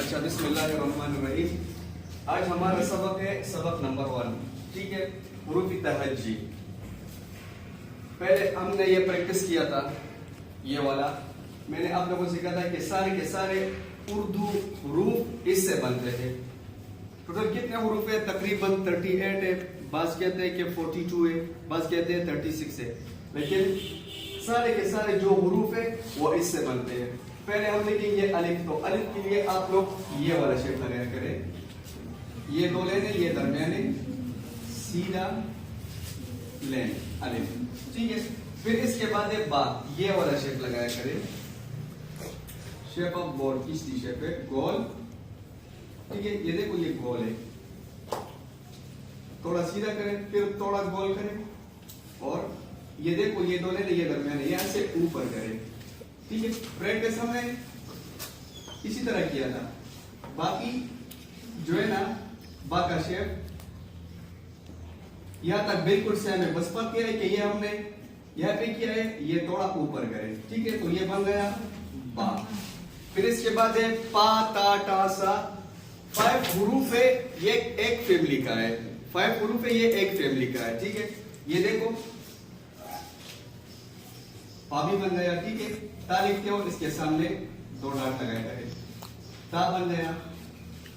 अच्छा, बिस्मिल्लाहिर्रहमानिर्रहीम। आज हमारा सबक है सबक नंबर 1, ठीक है, हुरूफ तहज्जी। पहले हमने ये प्रैक्टिस किया था, ये वाला मैंने आप लोगों से कहा था कि सारे के सारे उर्दू हुरूफ इससे बनते थे। टोटल कितने हुरूफ है? तकरीबन 38 है, बाज़ कहते हैं कि 42 है, बाज़ कहते हैं 36 है, लेकिन सारे के सारे जो हुरूफ है वो इससे बनते हैं। पहले हम लिखेंगे अलिफ, तो अलिफ के लिए आप लोग ये वाला शेप लगाया करें, ये दो लेने, ये दरमियाने, सीधा लेन अलिफ, ठीक है। फिर इसके बाद एक बा, ये वाला शेप लगाया करें, शेप ऑफ बॉल, किसकी शेप है? गोल, ठीक है। ये देखो ये गोल है, थोड़ा सीधा करें, फिर थोड़ा गोल करें, और ये देखो ये दो लेने, ये दरमियाने, यहां से ऊपर करें, ठीक है। प्रैक्टिस हमने इसी तरह किया था। बाकी जो है ना बा का शेप यहां तक बिल्कुल सेम है, बस फर्क यह है कि ये हमने यहां पे किया है, ये थोड़ा ऊपर करें, ठीक है। तो ये बन गया बा। फिर इसके बाद है पा ता टा सा। 5 हुरूफ है, ये एक फैमिली का है, 5 हुरूफ है, ये एक फैमिली का है, ठीक है। ये देखो पा भी बन गया, ठीक है। ता लिखते हो, इसके सामने 2 डॉट लगाया करें, ता बन गया,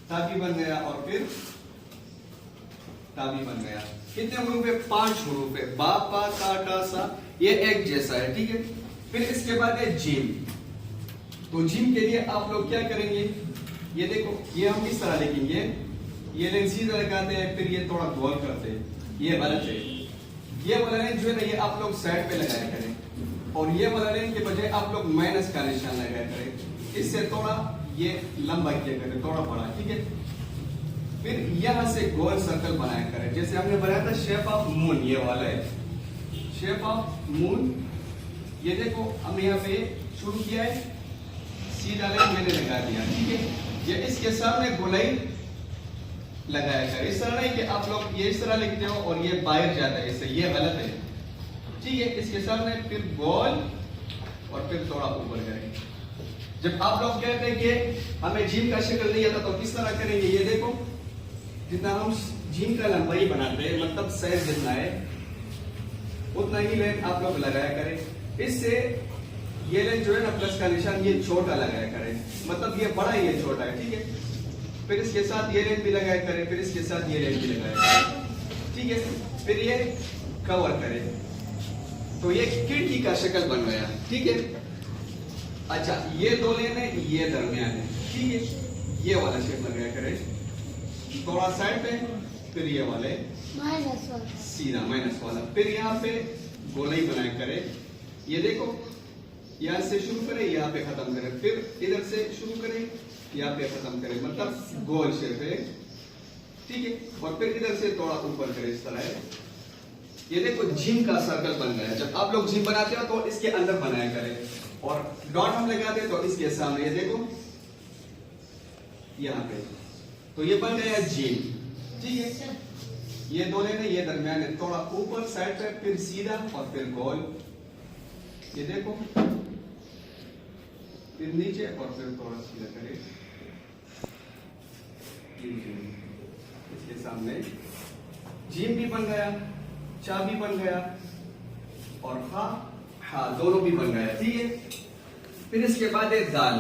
ता भी बन गया, और फिर ता भी बन गया। कितने हुरूफ है? 5 हुरूफ है, बा पा ता टा सा, ये एक जैसा है, ठीक है। फिर इसके बाद है जीम। तो जीम के लिए आप लोग क्या करेंगे? ये देखो ये हम इस तरह लिखेंगे, ये लाइन सीधा लगाते हैं, फिर ये थोड़ा गोल करते हैं, ये गलत है। ये वाला लाइन जो है ना, ये आप लोग साइड पे लगाया करें, और ये वाला लाइन के बजाय आप लोग माइनस का निशान लगाया करें, इससे थोड़ा ये लंबा किया करें, थोड़ा बड़ा, ठीक है। फिर यहां से गोल सर्कल बनाया करें, जैसे हमने बनाया था शेप ऑफ मून, ये वाला है शेप ऑफ मून। ये देखो हम यहाँ पे शुरू किया है, सीधा लाइन मैंने लगा दिया, ठीक है। ये इसके सामने गोलाई लगाया करें, इस तरह नहीं कि आप लोग ये इस तरह लिखते हो और ये बाहर जाता है, इससे ये गलत है, ठीक है। इसके सामने फिर गोल, और फिर थोड़ा ऊपर करेंगे। जब आप लोग कहते हैं कि हमें जीम का शक्ल नहीं आता, तो किस तरह करेंगे? ये देखो जितना हम जीम का लंबाई बनाते हैं, मतलब साइज जितना है उतना ही लाइन आप लोग लगाया करें। इससे ये लाइन जो है ना, प्लस का निशान, ये छोटा लगाया करें, मतलब ये बड़ा है, ये छोटा है, ठीक है। फिर इसके साथ ये लाइन भी लगाया करें, फिर इसके साथ ये लाइन भी लगाया करें, ठीक है। फिर ये कवर करें, तो ये खिड़की का शक्ल बन गया, ठीक है। अच्छा, ये दो लेने, ये दरमियान है, ठीक है। ये वाला शेप लगाया करें, थोड़ा साइड पे, फिर ये वाले सीधा माइनस वाला, फिर यहाँ पे गोलाई बनाया करें। ये देखो यहाँ से शुरू करें, यहाँ पे खत्म करें, फिर इधर से शुरू करें, यहाँ पे खत्म करें, मतलब गोल शेप है, ठीक है। और फिर इधर से थोड़ा ऊपर करें, इस तरह है। ये देखो जिम का सर्कल बन गया। जब आप लोग जिम बनाते हो तो इसके अंदर बनाया करें, और डॉट हम लगाते हैं तो इसके सामने, ये देखो यहाँ पे, तो ये बन गया जिम, ठीक है। ये दो लेने, ये दरमियान है, थोड़ा ऊपर साइड पे, फिर सीधा, और फिर गोल, ये देखो, फिर नीचे, और फिर थोड़ा सीधा करें, इसके सामने जिम भी बन गया, चा भी बन गया, और हा दोनों भी बन गया, ठीक है। फिर इसके बाद है दाल।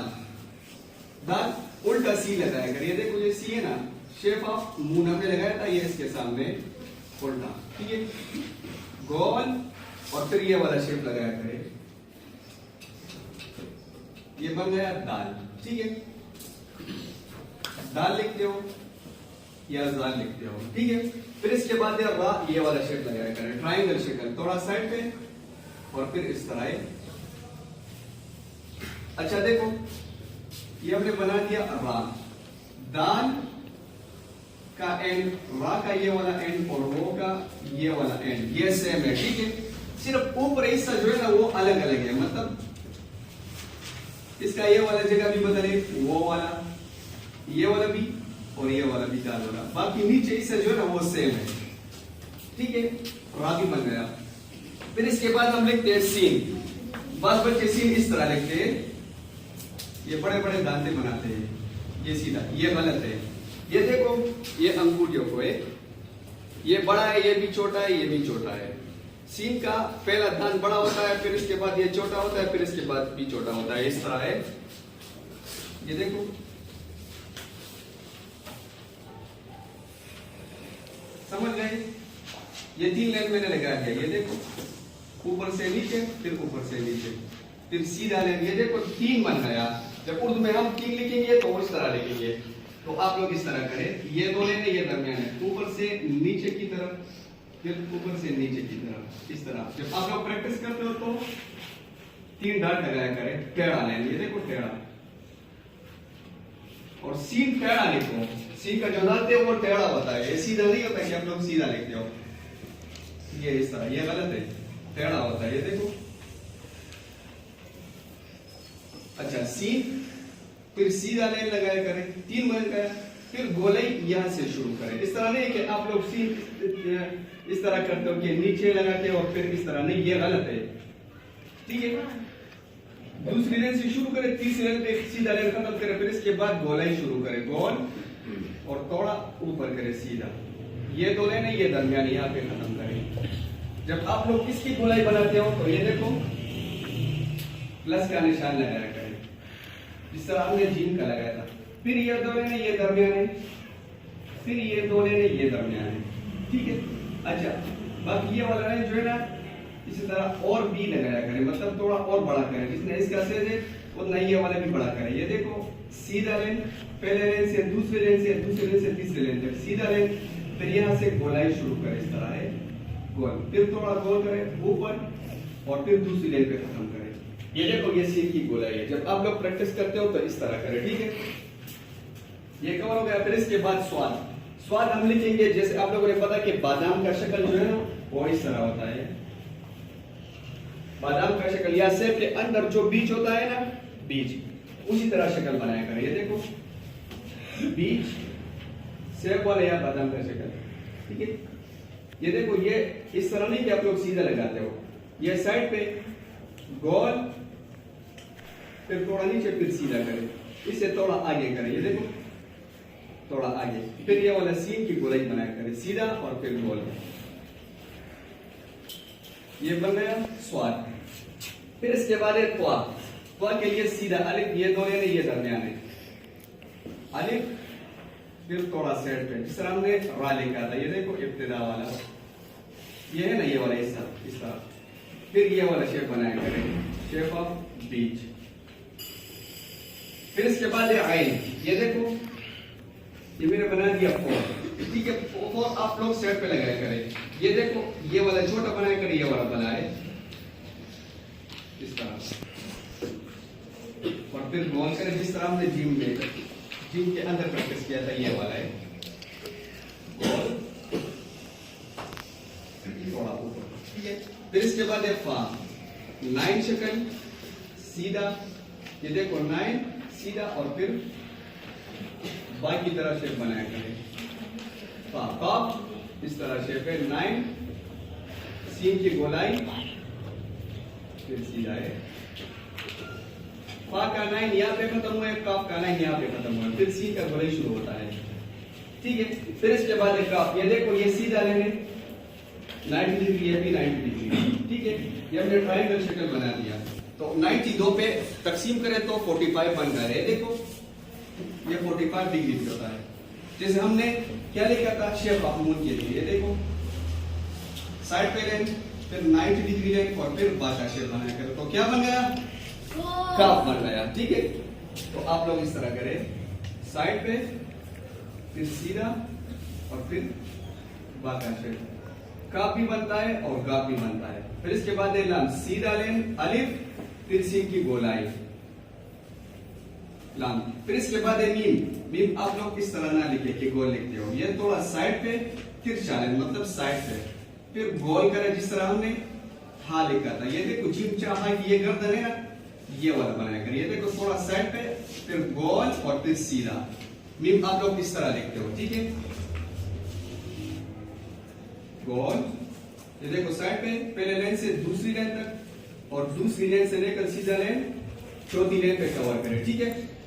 दाल उल्टा सी लगाया करिए, देखो ये सी है ना, शेप ऑफ मून हमने लगाया था, ये इसके सामने उल्टा, ठीक है। गोल, और फिर ये वाला शेप लगाया करें, ये बन गया दाल, ठीक है। दाल लिखते हो या दाल लिखते हो, ठीक है। फिर इसके बाद रा, ये वाला शेप लगाया करें, ट्रायंगल शेप, थोड़ा साइड पे, और फिर इस तरह है। अच्छा देखो ये हमने बना दिया रा, दाल का एंड, रा का ये वाला एंड, और रो का ये वाला एंड, ये सेम है, ठीक है। सिर्फ ऊपर हिस्सा जो है ना वो अलग अलग है, मतलब इसका ये वाला जगह भी बदले, वो वाला, ये वाला भी, और ये वाला भी दाल वाला, बाकी नीचे हिस्सा जो है ना वो सेम है, ठीक है। रा भी बन गया। फिर इसके बाद हम लिखते हैं सीन। बस बच्चे सीन इस तरह लिखते हैं, ये बड़े बड़े दांते बनाते हैं, ये सीधा, ये गलत है। ये देखो ये अंगूठियों को है, ये बड़ा है, ये भी छोटा है, ये भी छोटा है। सीन का पहला दान बड़ा होता है, फिर इसके बाद ये छोटा होता है, फिर इसके बाद भी छोटा होता है, इस तरह है। ये देखो समझ गए? ये 3 लाइन मैंने लगा दिया। ये देखो ऊपर से नीचे, फिर ऊपर से नीचे, फिर सीधा लाइन। ये देखो 3 बन गया। जब उर्दू में हम 3 लिखेंगे तो इस तरह लिखेंगे, तो आप लोग इस तरह करें। ये 2 लाइन ये दरमियान है, ऊपर से नीचे की तरफ, फिर ऊपर से नीचे की तरफ, इस तरह। जब आप लोग प्रैक्टिस करते हो तो 3 डॉट लगाया करें, टेढ़ा लाइन। ये देखो टेढ़ा, और सीन टेढ़ा लिखो। सी का जो दांत है वो टेढ़ा होता है, ये सीधा नहीं होता कि आप लोग सीधा लिखते हो। ये इस तरह, ये गलत है, टेढ़ा होता है। ये देखो अच्छा, सीन फिर सीधा लाइन लगाया करें, 3 बन गया। फिर गोलाई यहां से शुरू करें। इस तरह नहीं कि आप लोग सीन इस तरह करते हो कि नीचे लगाते हो और फिर इस तरह, नहीं, ये गलत है। ठीक है, दूसरी लाइन से शुरू करें, तीसरी लाइन पे सीधा लाइन खत्म करें, फिर इसके बाद गोलाई शुरू करें, गोल, और थोड़ा ऊपर करें सीधा। ये 2 लाइन है, ये दरमियान यहाँ पे खत्म करें। जब आप लोग इसकी गोलाई बनाते हो तो ये देखो प्लस का निशान लगाया करें, जिस तरह हमने जीम का लगाया था। फिर ये 2 लाइन है, ये दरमियान है, फिर ये 2 लाइन है, ये दरमियान है। ठीक है, अच्छा, बाकी ये वाला लाइन जो है ना, इसी तरह और भी लगाया करें, मतलब थोड़ा और बड़ा करें, जिसने इसका सेज है उतना ये वाला भी बड़ा करें। ये देखो सीधा लाइन, पहले लाइन से दूसरे लाइन से, दूसरे लाइन से तीसरे लाइन तक सीधा लाइन, फिर यहाँ से गोलाई शुरू करें, इस तरह है गोल, फिर थोड़ा गोल करें ऊपर, और फिर दूसरी लाइन पे खत्म करें। ये देखो ये सीन की गोलाई है। जब आप लोग प्रैक्टिस करते हो तो इस तरह करें। ठीक है, ये कवर हो गया। फिर इसके बाद स्वाद। स्वाद हम लिखेंगे, जैसे आप लोगों ने पता कि बादाम का शक्ल जो है ना वो इस तरह होता है। बादाम का शक्ल, या सेब के अंदर जो बीज होता है ना, बीज, उसी तरह शक्ल बनाया करें। ये देखो बीज, सेब वाला या बादाम का शक्ल। ठीक है, ये देखो ये इस तरह नहीं कि आप लोग सीधा लगाते हो, ये साइड पे गोल, फिर थोड़ा नीचे, फिर सीधा करें, इससे थोड़ा आगे करें। ये देखो थोड़ा आगे, फिर ये वाला सीन की गोलाई बनाया करें, सीधा और फिर गोल। ये बन गया स्वाद। फिर इसके बाद है त्वा। त्वा के लिए सीधा अलिफ, ये 2 लाइन, ये दरमियान है, अलिफ, फिर थोड़ा साइड पे, जिस तरह हमने रा लिखा था। ये देखो इब्तिदा वाला, ये है ना, ये वाला हिस्सा, इस तरह। फिर ये वाला शेप बनाया करें, शेप ऑफ बीच। फिर इसके बाद है आइन। ये देखो ये मैंने बना दिया 4। ठीक है, 4 आप लोग सेट पे लगाया करें। ये देखो ये वाला छोटा बनाया करें, ये वाला बनाए इस तरह, और फिर गोल करें, जिस तरह हमने जिम के अंदर प्रैक्टिस किया था। ये वाला है गोल, थोड़ा ऊपर। ठीक है, फिर इसके बाद है फा। 9 शक्ल सीधा, ये देखो 9 सीधा, और फिर बाकी तरह शेप बनाया करें। काफ इस तरह शेप है, 9 सीन की गोलाई, फिर सीधा है। फा का 9 यहाँ पे खत्म हुआ है, काफ का 9 यहाँ पे खत्म हुआ है, फिर सीन का गोलाई शुरू होता है। ठीक है, फिर इसके बाद है काफ। ये देखो ये सीधा लेंगे 90 डिग्री, ये भी 90 डिग्री। ठीक है, ये हमने ट्रायंगल शक्ल बना दिया। तो 92 पे तकसीम करें तो 45 बन गए। देखो ये 45 डिग्री भी होता है। जैसे हमने क्या लिखा था शेप ऑफ मून के लिए, ये देखो साइड पे लें, फिर 90 डिग्री लें, और फिर बाका शेप बनाया करें, तो क्या बन गया, काफ बन गया। ठीक है, तो आप लोग इस तरह करें, साइड पे, फिर सीधा, और फिर बाका शेप। काफ भी बनता है और गाफ भी बनता है। फिर इसके बाद है लाम, सीधा लें, अलिफ, फिर सीन की गोलाई, लाम। फिर इसके बाद है मीम। मीम आप लोग इस तरह ना लिखे कि गोल लिखते हो, ये थोड़ा साइड पे तिरछा लें, मतलब साइड पे, फिर गोल करें, जिस तरह हमने हा लिखा था। ये देखो जिम चाहा कि ये गर्दन है ना, ये वाला बनाया करें। ये देखो थोड़ा साइड पे, फिर गोल, और फिर सीधा। मीम आप लोग इस तरह लिखते हो। ठीक है, गोल, ये देखो साइड पे, पहले लाइन से दूसरी लाइन तक, और दूसरी लाइन से लेकर सीधा लाइन चौथी लाइन पे कवर करें। ठीक है,